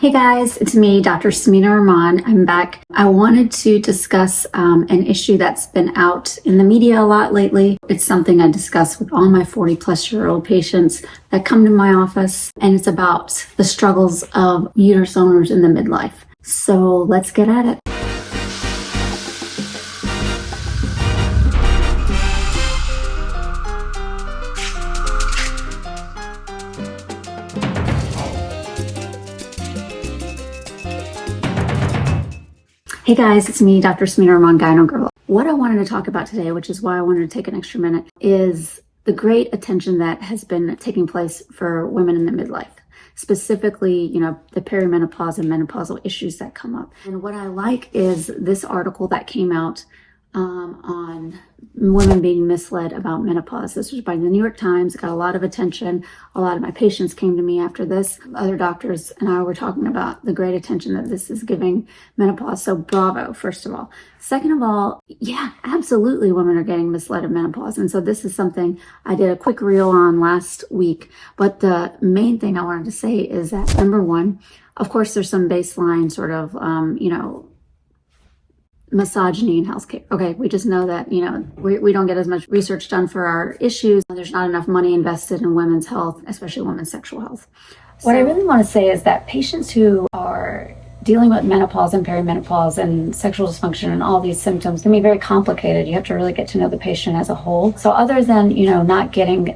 Hey guys, it's me, Dr. Smina Rahman. I'm back. I wanted to discuss an issue that's been out in the media a lot lately. It's something I discuss with all my 40-plus-year-old patients that come to my office, and it's about the struggles of uterus owners in the midlife. So let's get at it. Hey guys, it's me, Dr. Smina Rahman, GynoGirl. What I wanted to talk about today, which is why I wanted to take an extra minute, is the great attention that has been taking place for women in the midlife. Specifically, the perimenopause and menopausal issues that come up. And what I like is this article that came out on women being misled about menopause. This was by the New York Times. It got a lot of attention. A lot of my patients came to me after this. Other doctors and I were talking about the great attention that this is giving menopause. So bravo, first of all. Second of all, yeah, absolutely women are getting misled of menopause. And so this is something I did a quick reel on last week. But the main thing I wanted to say is that, number one, of course, there's some baseline sort of, misogyny in healthcare. Okay, we just know that, we don't get as much research done for our issues. There's not enough money invested in women's health, especially women's sexual health. What I really want to say is that patients who are dealing with menopause and perimenopause and sexual dysfunction and all these symptoms can be very complicated. You have to really get to know the patient as a whole. So other than, not getting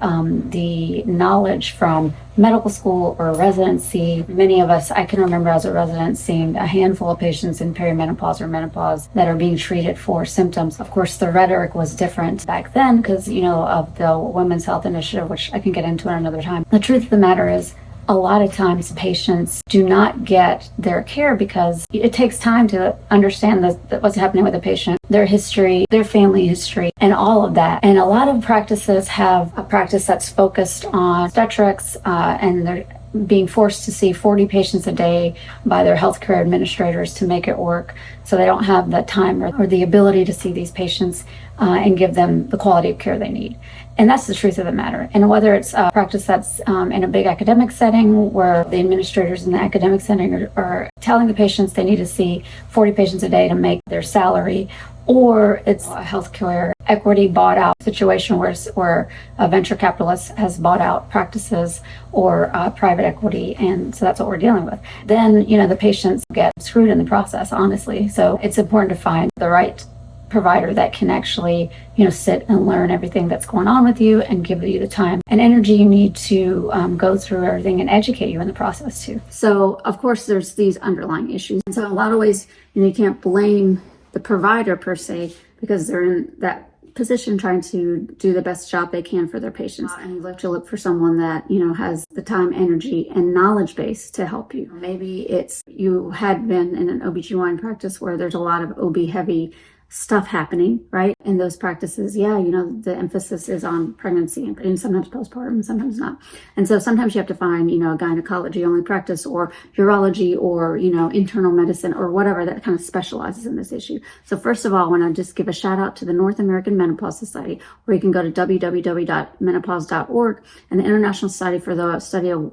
the knowledge from medical school or residency, many of us, I can remember as a resident seeing a handful of patients in perimenopause or menopause that are being treated for symptoms. Of course, the rhetoric was different back then because, of the Women's Health Initiative, which I can get into another time. The truth of the matter is, a lot of times patients do not get their care because it takes time to understand what's happening with the patient, their history, their family history, and all of that. And a lot of practices have a practice that's focused on obstetrics, and they're being forced to see 40 patients a day by their healthcare administrators to make it work. So they don't have the time or the ability to see these patients and give them the quality of care they need. And that's the truth of the matter. And whether it's a practice that's in a big academic setting where the administrators in the academic setting are telling the patients they need to see 40 patients a day to make their salary, or it's a healthcare equity bought out situation where a venture capitalist has bought out practices or private equity, and so that's what we're dealing with. Then, the patients get screwed in the process, honestly. So it's important to find the right provider that can actually, sit and learn everything that's going on with you and give you the time and energy you need to go through everything and educate you in the process too. So, of course, there's these underlying issues. And so in a lot of ways, you can't blame the provider per se because they're in that position trying to do the best job they can for their patients. And you have to look for someone that, has the time, energy, and knowledge base to help you. Maybe it's you had been in an OBGYN practice where there's a lot of OB heavy stuff happening, right? In those practices, the emphasis is on pregnancy and sometimes postpartum, sometimes not. And so sometimes you have to find, a gynecology only practice or urology or, internal medicine or whatever that kind of specializes in this issue. So first of all, I want to just give a shout out to the North American Menopause Society, where you can go to www.menopause.org, and the International Society for the Study of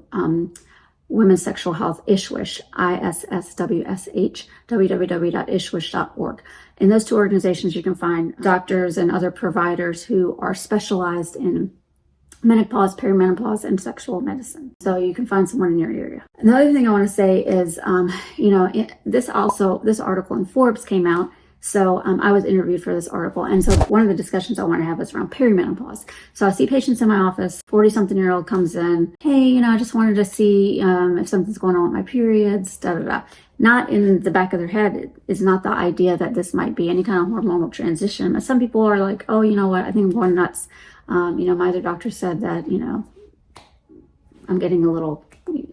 Women's Sexual Health, ISSWSH, ISSWSH, www.isswish.org. In those two organizations, you can find doctors and other providers who are specialized in menopause, perimenopause, and sexual medicine. So you can find someone in your area. And the other thing I want to say is, this article in Forbes came out. So I was interviewed for this article. And so one of the discussions I want to have is around perimenopause. So I see patients in my office, 40-something-year-old comes in, hey, I just wanted to see if something's going on with my periods, da-da-da. Not in the back of their head is not the idea that this might be any kind of hormonal transition. But some people are like, oh, you know what, I think I'm going nuts. My other doctor said that, I'm getting a little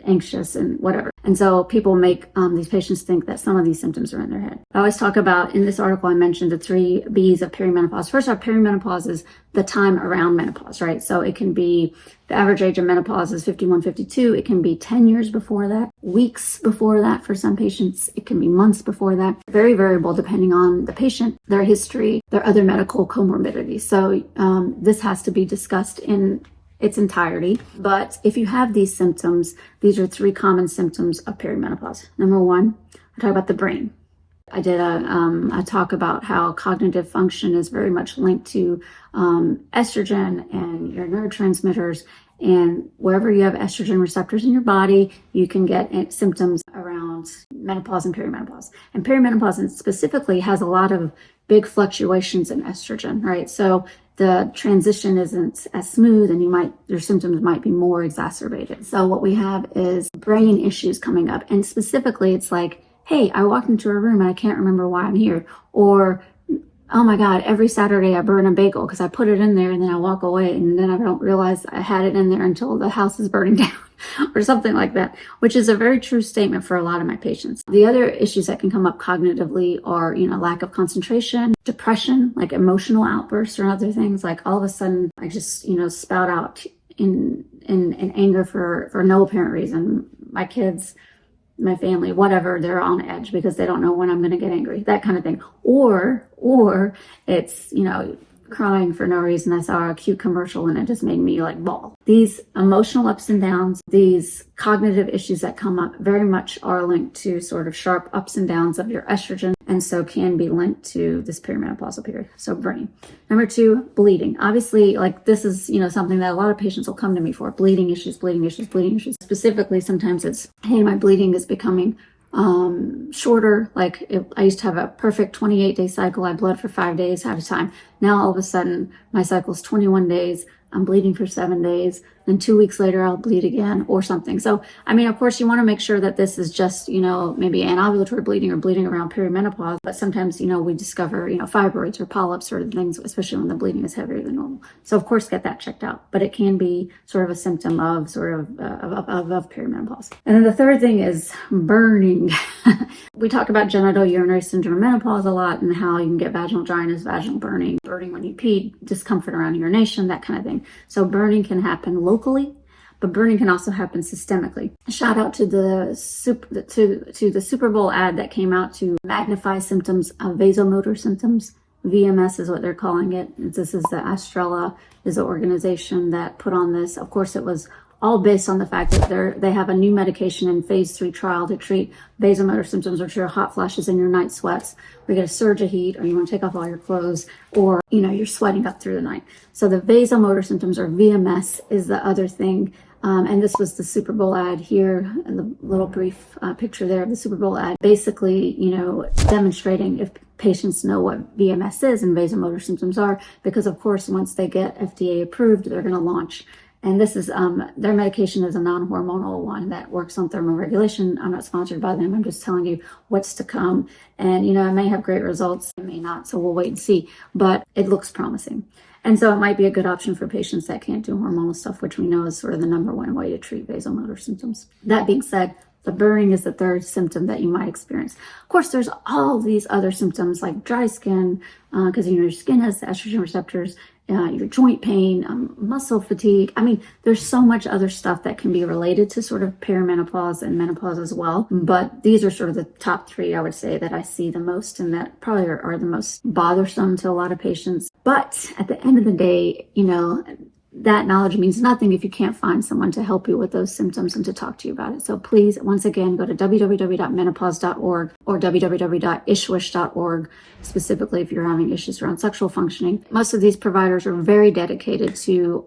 anxious and whatever. And so people make these patients think that some of these symptoms are in their head. I always talk about, in this article, I mentioned the 3 B's of perimenopause. First off, perimenopause is the time around menopause, right? So it can be, the average age of menopause is 51, 52. It can be 10 years before that, weeks before that for some patients. It can be months before that. Very variable depending on the patient, their history, their other medical comorbidities. So this has to be discussed in its entirety. But if you have these symptoms, these are 3 common symptoms of perimenopause. Number 1, I talk about the brain. I did a talk about how cognitive function is very much linked to estrogen and your neurotransmitters. And wherever you have estrogen receptors in your body, you can get symptoms around menopause and perimenopause. And perimenopause specifically has a lot of big fluctuations in estrogen, right? So the transition isn't as smooth, and your symptoms might be more exacerbated. So what we have is brain issues coming up. And specifically, it's like, hey, I walked into a room and I can't remember why I'm here. Or, oh my God, every Saturday I burn a bagel because I put it in there and then I walk away and then I don't realize I had it in there until the house is burning down or something like that, which is a very true statement for a lot of my patients. The other issues that can come up cognitively are, lack of concentration, depression, like emotional outbursts or other things. Like all of a sudden I just, spout out in anger for no apparent reason. My kids, my family, whatever, they're on edge because they don't know when I'm going to get angry, that kind of thing. Or it's, crying for no reason. I saw a cute commercial and it just made me like bawl. These emotional ups and downs, these cognitive issues that come up very much are linked to sort of sharp ups and downs of your estrogen, and so can be linked to this perimenopausal period. So brain. Number 2, bleeding. Obviously, like this is, something that a lot of patients will come to me for. Bleeding issues. Specifically, sometimes it's, hey, my bleeding is becoming shorter. Like I used to have a perfect 28-day cycle. I bled for 5 days at a time. Now all of a sudden my cycle's 21 days. I'm bleeding for 7 days. Then 2 weeks later, I'll bleed again or something. So, of course, you want to make sure that this is just, maybe anovulatory bleeding or bleeding around perimenopause. But sometimes, we discover, fibroids or polyps or things, especially when the bleeding is heavier than normal. So, of course, get that checked out. But it can be sort of a symptom of of perimenopause. And then the third thing is burning. We talk about genital urinary syndrome menopause a lot and how you can get vaginal dryness, vaginal burning when you pee, discomfort around urination, that kind of thing. So burning can happen locally, but burning can also happen systemically. Shout out to the Super Bowl ad that came out to magnify symptoms of vasomotor symptoms. VMS is what they're calling it. This is the Astrella is the organization that put on this. Of course, it was all based on the fact that they have a new medication in phase 3 trial to treat vasomotor symptoms, which are hot flashes in your night sweats, where you get a surge of heat, or you want to take off all your clothes, or, you're sweating up through the night. So the vasomotor symptoms, or VMS, is the other thing. And this was the Super Bowl ad here, and the little brief picture there of the Super Bowl ad, basically, demonstrating if patients know what VMS is and vasomotor symptoms are, because of course, once they get FDA approved, they're going to launch. And this is, their medication is a non-hormonal one that works on thermoregulation. I'm not sponsored by them. I'm just telling you what's to come. And, it may have great results. It may not. So we'll wait and see. But it looks promising. And so it might be a good option for patients that can't do hormonal stuff, which we know is sort of the number one way to treat vasomotor symptoms. That being said, the burning is the third symptom that you might experience. Of course, there's all these other symptoms like dry skin, because your skin has the estrogen receptors, your joint pain, muscle fatigue. There's so much other stuff that can be related to sort of perimenopause and menopause as well. But these are sort of the top 3, I would say, that I see the most and that probably are the most bothersome to a lot of patients. But at the end of the day, that knowledge means nothing if you can't find someone to help you with those symptoms and to talk to you about it. So please, once again, go to www.menopause.org or www.ishwish.org, specifically if you're having issues around sexual functioning. Most of these providers are very dedicated to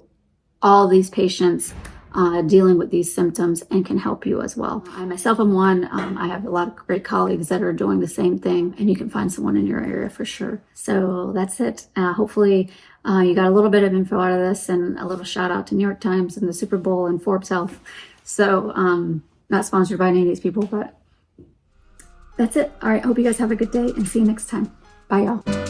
all these patients dealing with these symptoms and can help you as well. I myself am one. I have a lot of great colleagues that are doing the same thing, and you can find someone in your area for sure. So that's it. Hopefully you got a little bit of info out of this, and a little shout out to New York Times and the Super Bowl and Forbes Health. So not sponsored by any of these people, but that's it. All right. Hope you guys have a good day and see you next time. Bye, y'all.